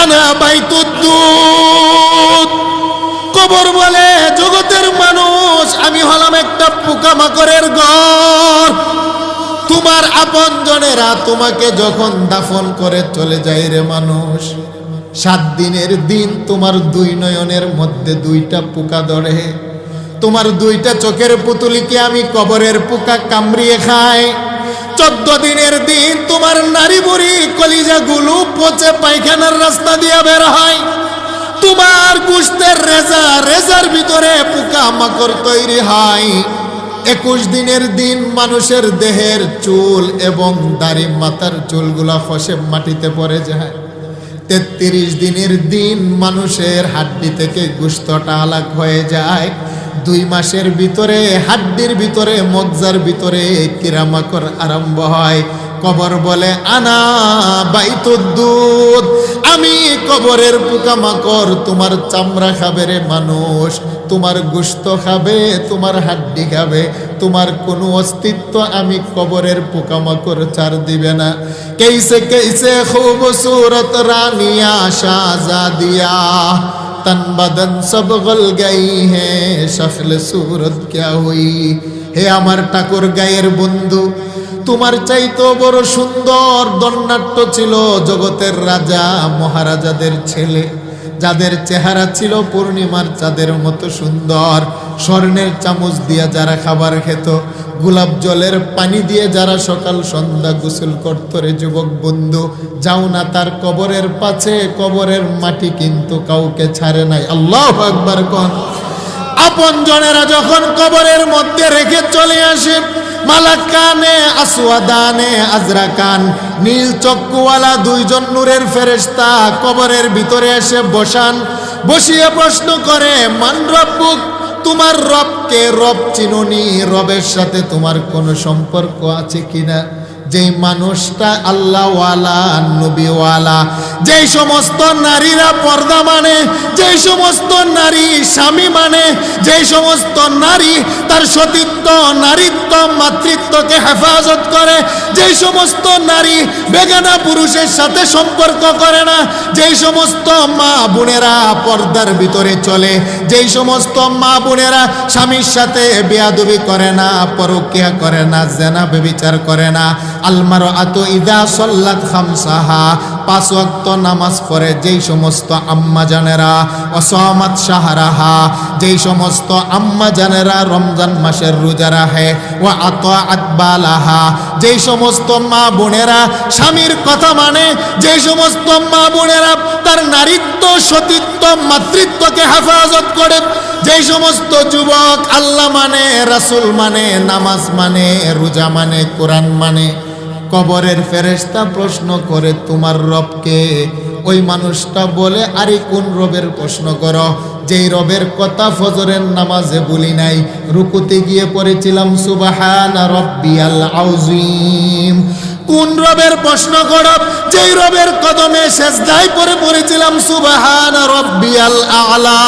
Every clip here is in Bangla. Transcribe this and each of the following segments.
আনা বাইতুদ্দুদ। কবর বলে জগতের মানুষ আমি হলাম একটা পোকামাকড়ের ঘর। তোমার আপনজনেরা তোমাকে যখন দাফন করে চলে যায় রে মানুষ, 7 দিনের দিন তোমার 2 নয়নের মধ্যে 2টা পোকা ধরে। তোমার 2টা চোখের পুতুলিকে আমি কবরের পোকা কামড়িয়ে খাই। 14 দিনের দিন তোমার নারী বুড়ি কলিজাগুলো পচে পায়খানার রাস্তা দিয়ে বের হয়। তোমার গোশতের রেজার ভিতরে পোকা মাকড় তৈরি হয়। 21 দিনের দিন মানুষের দেহের চুল এবং দাড়ি মাথার চুলগুলা খসে মাটিতে পড়ে যায়। 33 দিনের দিন মানুষের হাড্ডি থেকে গোশতটা আলাদা হয়ে যায়। 2 মাসের ভিতরে হাড্ডির ভিতরে মজ্জার ভিতরে কিরামাকড় আরম্ভ হয়। কবর বলে আনা বাইতুদ্দুদ, আমি কবরের পোকামাকড় তোমার চামড়া খাবে রে মানুষ, তোমার গোশত খাবে, তোমার হাড্ডি খাবে, তোমার কোনো অস্তিত্ব আমি কবরের পোকামাকড় ছাড় দিবে না। कैसे कैसे खूबसूरत रानिया शाहजादिया तन बदन सब गल गई है शक्ल सूरत क्या हुई। হে আমার ঠাকুর গায়ের বন্ধু, তোমার চাইতো বড় সুন্দর দন্নাট্য ছিল জগতের রাজা মহারাজাদের ছেলে, যাদের চেহারা ছিল পূর্ণিমার চাঁদের মতো সুন্দর। স্বর্ণের চামচ দিয়ে যারা খাবার খেত, গোলাপ জলের পানি দিয়ে যারা সকাল সন্ধ্যা গোসল করত রে যুবক বন্ধু, যাও না তার কবরের পাশে, কবরের মাটি কিন্তু কাউকে ছাড়ে নাই। আল্লাহু আকবার কোন। আপন জনেরা যখন কবরের মধ্যে রেখে চলে আসে, মালাকানে আসওয়াদানে আজরাকান, নীল চক্ষুওয়ালা 2 জন নূরের ফেরেশতা কবরের ভিতরে এসে বসান। বসিয়ে প্রশ্ন করে মান রব্বুক, তোমার রবকে? রব চিনুনি? রবের সাথে তোমার কোনো সম্পর্ক আছে কিনা? যেই মানুষটা আল্লাহওয়ালা নবীওয়ালা, যেই সমস্ত নারীরা পর্দা মানে, যেই সমস্ত নারী স্বামী মানে, যেই সমস্ত নারী তার সতীত্ব নারীত্ব মাতৃত্বকে হেফাজত করে, যেই সমস্ত নারী বেগানা পুরুষের সাথে সম্পর্ক করে না, যেই সমস্ত মা বোনেরা পর্দার ভিতরে চলে, যেই সমস্ত মা বোনেরা স্বামীর সাথে বেয়াদবি করে না, পরকীয়া করে না, জেনা ব্যভিচার করে না, আলমারআতু ইযা সাল্লাত খামসাহা, 5 ওয়াক্ত নামাজ পড়ে যেই সমস্ত আম্মা জানেরা, ওয়াসামাত শাহরাহা, যেই সমস্ত আম্মা জানেরা রমজান মাসের রোজা রাখে, ওয়া আতাআত বালাহা, যেই সমস্ত মা বোনেরা স্বামীর কথা মানে, যেই সমস্ত মা বোনেরা তার নারীত্ব সতীত্ব মাতৃত্বকে হেফাজত করে, যেই সমস্ত যুবক আল্লাহ মানে, রাসূল মানে, নামাজ মানে, রোজা মানে, কোরআন মানে, কবরের ফেরেশতা প্রশ্ন করে তোমার রবকে? ওই মানুষটা বলে আরে কোন রবের প্রশ্ন করো? যেই রবের কথা ফজরের নামাজে বলি নাই, রুকুতে গিয়ে পড়েছিলাম সুবহানা রাব্বিয়াল আযীম। কোন রবের প্রশ্ন করো? যেই রবের কদমে সেজদায় পড়েছিলাম সুবহানা রাব্বিয়াল আ'লা।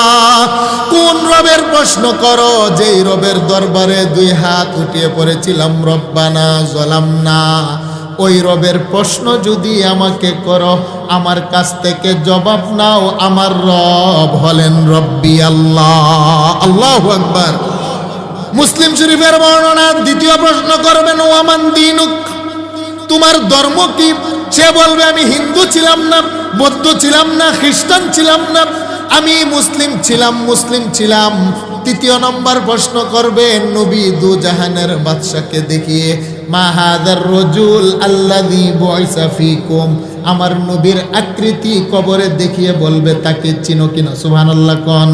কোন রবের প্রশ্ন করো? যেই রবের দরবারে 2 হাত উঠিয়ে পড়েছিলাম রব্বানা যালামনা। ওই রবের প্রশ্ন যদি আমাকে করো, আমার কাছ থেকে জবাব নাও। আমার রব হলেন রব্বি আল্লাহ। আল্লাহু আকবার। মুসলিম শরীফের বর্ণনা, দ্বিতীয় প্রশ্ন করবেন ওয়ামান দীনুক, তোমার ধর্ম কি? সে বলবে আমি হিন্দু ছিলাম না, বৌদ্ধ ছিলাম না, খ্রিস্টান ছিলাম না, আমি মুসলিম ছিলাম। তৃতীয় নম্বর প্রশ্ন করবে নবী দু জাহানের বাদশাকে দেখিয়ে, মা হাদার রাজুল আল্লাযী বুইসা ফীকুম, আমার নবীর আকৃতি কবরে দেখিয়ে বলবে তাকে চিনো কিনা? সুবহানাল্লাহ কোন।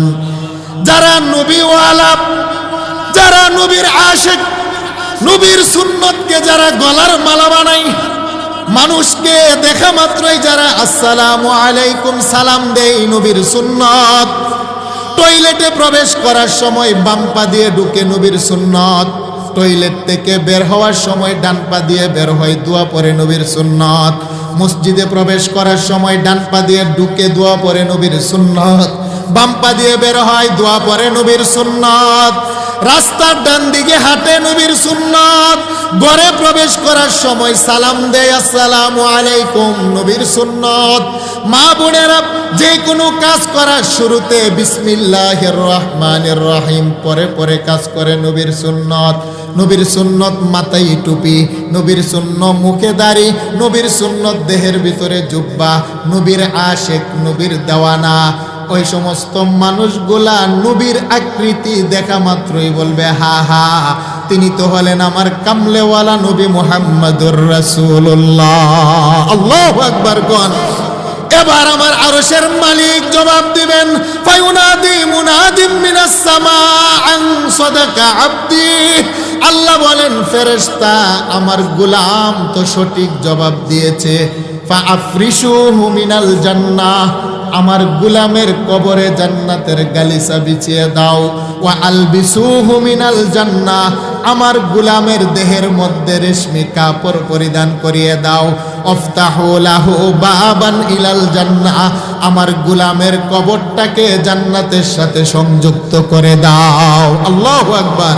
যারা নবীওয়ালা, যারা নবীর আশিক, নবীর সুন্নতকে যারা গলার মালা বানায়, মানুষকে দেখা মাত্রই যারা আসসালামু আলাইকুম সালাম দেয়, নবীর সুন্নত। টয়লেটে প্রবেশ করার সময় বাম পা দিয়ে ঢুকে, নবীর সুন্নত। টয়লেট থেকে বের হওয়ার সময় ডান পা দিয়ে বের হয়, দোয়া পড়ে, নবীর সুন্নত। মসজিদে প্রবেশ করার সময় ডান পা দিয়ে ঢুকে দোয়া পড়ে, নবীর সুন্নত। বাম পা দিয়ে বের হয়, দোয়া পড়ে, নবীর সুন্নত। রাস্তার ডান দিকে হাঁটে, নবীর সুন্নত। ঘরে প্রবেশ করার সময় সালাম দেয়, আসসালামু আলাইকুম, নবীর সুন্নত। মা বোনেরা, যে কোনো কাজ করার শুরুতে বিসমিল্লাহির রহমানির রহিম পরে পরে কাজ করে, নবীর সুন্নত। নবীর সুন্নত মাথায় টুপি, নবীর সুন্নত মুখে দাড়ি, নবীর সুন্নত দেহের ভিতরে জুব্বা, নবীর আশেক, নবীর দেওয়ানা। ওই সমস্ত মানুষগুলা নবীর আকৃতি দেখা মাত্রই বলবে, হা হা, তিনি তো হলেন আমার কামলেওয়ালা নবী মুহাম্মদুর রাসূলুল্লাহ। আল্লাহু আকবার কোন। এবার আমার আরশের মালিক জবাব দিবেন, ফায়ুনাদি মুনাদিম মিনাস সামা আন সাদাকা আবদি। আল্লাহ বলেন, ফেরেশতা, আমার গোলাম তো সঠিক জবাব দিয়েছে। ফাআফরিশুহু মিনাল জান্নাহ, আমার গোলামের কবরে জান্নাতের গালিচা বিছিয়ে দাও। ওয়া আলবিসুহু মিনাল জান্নাহ, আমার গোলামের দেহের মধ্যে রেশমি কাপড় পরিধান করিয়ে দাও। আফতাহু লাহু বাবান ইলাল জান্নাহ, আমার গোলামের কবরটাকে জান্নাতের সাথে সংযুক্ত করে দাও। আল্লাহু আকবার।